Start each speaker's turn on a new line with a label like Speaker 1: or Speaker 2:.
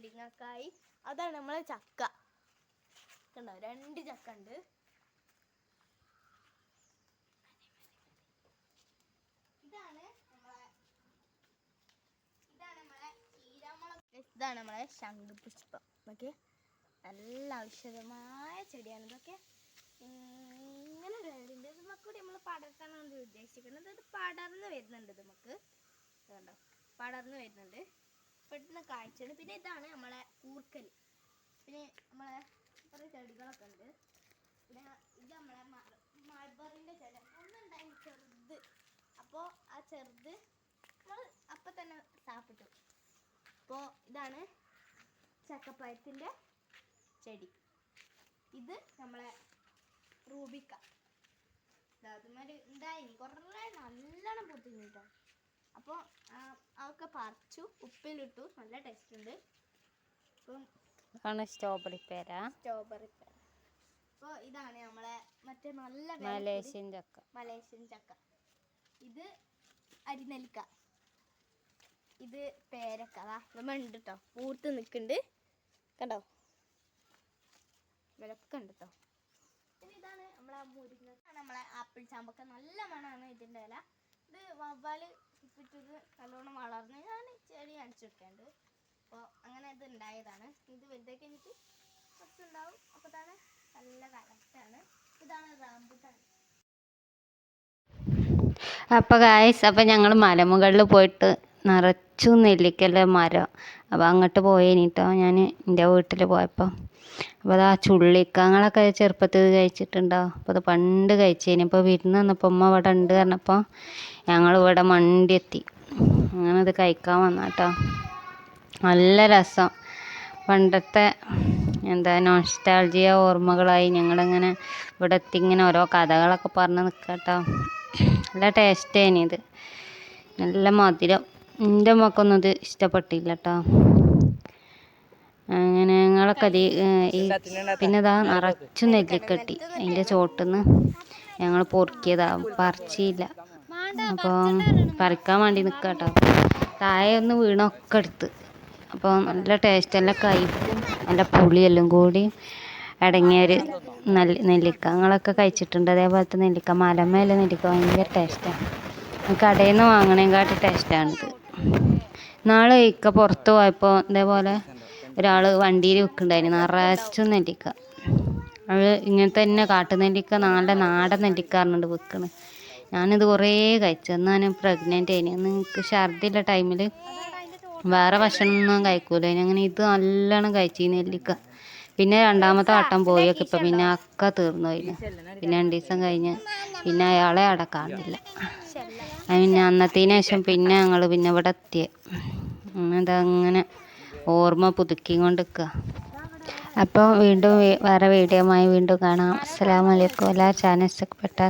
Speaker 1: മുരിങ്ങക്കായി. അതാണ് നമ്മളെ ചക്ക. കണ്ടോ, 2 ചക്ക ഉണ്ട്. ഇതാണ് നമ്മളെ ശംഖുപുഷ്പം. ഓക്കെ, നല്ല ഔഷധമായ ചെടിയാണ് ഇതൊക്കെ. ഇങ്ങനെ വേണ്ടിണ്ട് നമുക്കൂടി നമ്മൾ പടർത്താനാണ് ഉദ്ദേശിക്കുന്നത്. ഇത് പടർന്ന് വരുന്നുണ്ട് നമുക്ക്. കണ്ടോ, പടർന്ന് വരുന്നുണ്ട്, പെട്ടെന്ന് കാഴ്ചയാണ്. പിന്നെ ഇതാണ് നമ്മളെ കൂർക്കൽ. പിന്നെ നമ്മളെ കുറേ ചെടികളൊക്കെ ഉണ്ട്. പിന്നെ ഇത് നമ്മളെ മൾബറിൻ്റെ ചെടി ഒന്നുണ്ടായി ചെറുത്. അപ്പോൾ ആ ചെറുത് നമ്മൾ അപ്പം തന്നെ സാപ്പിട്ടു. അപ്പോൾ ഇതാണ് ചക്കപ്പഴത്തിൻ്റെ ചെടി. ഇത് നമ്മളെ റൂബിക്ക. അതുമാതിരി ഉണ്ടായിനി കുറേ നല്ലോണം പൊത്തിഞ്ഞു കേട്ടോ. അപ്പോൾ അതൊക്കെ പറിച്ചു, ഉപ്പിലിട്ടു, നല്ല ടേസ്റ്റ് ഉണ്ട്. അപ്പം
Speaker 2: സ്ട്രോബെറി പേര.
Speaker 1: അപ്പോൾ ഇതാണ് നമ്മളെ മറ്റേ നല്ല
Speaker 2: മലേഷ്യൻ
Speaker 1: ചക്ക. ഇത് അരിനെല്ലിക്ക. ഇത് പേരക്ക. അതാ നമ്മൾ ഉണ്ട് കേട്ടോ, പൂർത്ത് നിൽക്കുന്നുണ്ട് കണ്ടോ, വിലക്ക ഉണ്ട് കേട്ടോ. പിന്നെ ഇതാണ് നമ്മളെ മുരിങ്ങ, നമ്മളെ ആപ്പിൾ ചാമ്പക്ക. നല്ല മണമാണ് ഇതിൻ്റെ ഇല. ഇത് വവ്വാൽ ഇട്ടിട്ട് നല്ലോണം വളർന്ന് ഞാൻ ചെടി അടിച്ചിട്ടുണ്ട്. അപ്പോൾ അങ്ങനെ ഇത് ഉണ്ടായതാണ്. ഇത് വലുതൊക്കെ എനിക്ക് കുറച്ചുണ്ടാവും. അപ്പോൾ ഇതാണ് നല്ല കറക്റ്റാണ്. ഇതാണ് റാമ്പുട്ടാൻ.
Speaker 2: അപ്പോൾ ഗായ്സ്, അപ്പോൾ ഞങ്ങൾ മലമുകളിൽ പോയിട്ട് നിറച്ചു നെല്ലിക്കല്ലേ മരം. അപ്പോൾ അങ്ങോട്ട് പോയേനിട്ടോ ഞാൻ എൻ്റെ വീട്ടിൽ പോയപ്പോൾ. അപ്പോൾ അത് ആ ചുള്ളിക്കങ്ങളൊക്കെ ചെറുപ്പത്തിൽ കഴിച്ചിട്ടുണ്ടോ? അപ്പോൾ അത് പണ്ട് കഴിച്ചേനി. ഇപ്പോൾ വിരുന്ന് വന്നപ്പോൾ ഉമ്മ ഇവിടെ ഉണ്ട് പറഞ്ഞപ്പോൾ ഞങ്ങളിവിടെ മണ്ടിയെത്തി. അങ്ങനെ അത് കഴിക്കാൻ വന്നാട്ടോ. നല്ല രസം. പണ്ടത്തെ നൊസ്റ്റാൾജിയ ഓർമ്മകളായി. ഞങ്ങളിങ്ങനെ ഇവിടെ എത്തി ഇങ്ങനെ ഓരോ കഥകളൊക്കെ പറഞ്ഞ് നിൽക്കട്ടോ. നല്ല ടേസ്റ്റേനി ഇത്, നല്ല മധുരം. എൻ്റെ മക്കൊന്നും ഇത് ഇഷ്ടപ്പെട്ടില്ല കേട്ടോ. അങ്ങനെ ഞങ്ങളൊക്കെ പിന്നെ ഇതാ നിറച്ചു നെല്ലിക്കട്ടി. അതിൻ്റെ ചോട്ടിന്ന് ഞങ്ങൾ പൊറുക്കിയതാ, പറിച്ചില്ല. അപ്പം പറിക്കാൻ വേണ്ടി നിൽക്കുക കേട്ടോ. താഴെ ഒന്ന് വീണൊക്കെ എടുത്ത്. അപ്പോൾ നല്ല ടേസ്റ്റ്, നല്ല കയ്പും നല്ല പുളിയെല്ലാം കൂടി അടങ്ങിയൊരു നെല്ലിക്ക. ഞങ്ങളൊക്കെ കഴിച്ചിട്ടുണ്ട് അതേപോലത്തെ നെല്ലിക്ക. മലമേലെ നെല്ലിക്ക ഭയങ്കര ടേസ്റ്റാണ്. കടയിൽ നിന്ന് വാങ്ങണേക്കാട്ടി ടേസ്റ്റാണിത്. നാളെ ഇക്ക പുറത്ത് പോയപ്പോൾ ഇതേപോലെ ഒരാൾ വണ്ടിയിൽ വിൽക്കുന്നുണ്ടായിരുന്നു നിറച്ചും നെല്ലിക്ക. അത് ഇങ്ങനെ തന്നെ കാട്ടുനെല്ലിക്ക, നല്ല നാടൻ നെല്ലിക്ക പറഞ്ഞിട്ട് വിൽക്കുന്നത്. ഞാനിത് കുറേ കഴിച്ചു. അന്ന് ഞാൻ പ്രഗ്നൻ്റ് ആയിന്. അന്ന് എനിക്ക് ഛർദിയുള്ള ടൈമിൽ വേറെ ഭക്ഷണമൊന്നും കഴിക്കൂല. അങ്ങനെ ഇത് നല്ലോണം കഴിച്ചു ഈ നെല്ലിക്ക. പിന്നെ രണ്ടാമത്തെ വട്ടം പോയൊക്കെ ഇപ്പം പിന്നെ അക്ക തീർന്നു പോയിന്. പിന്നെ 2 ദിവസം കഴിഞ്ഞ് പിന്നെ അയാളെ അവിടെ കാണില്ല. പിന്നെ അന്നത്തേന് ശേഷം പിന്നെ ഞങ്ങൾ പിന്നെ ഇവിടെ എത്തിയ അതങ്ങനെ ഓർമ്മ പുതുക്കിക്കൊണ്ട് നിൽക്കുക. അപ്പോൾ വീണ്ടും വേറെ വീഡിയോയുമായി വീണ്ടും കാണാം. അസ്സലാമു അലൈക്കും. എല്ലാ ചാനൽസ് ഇഷ്ടപ്പെട്ടാൽ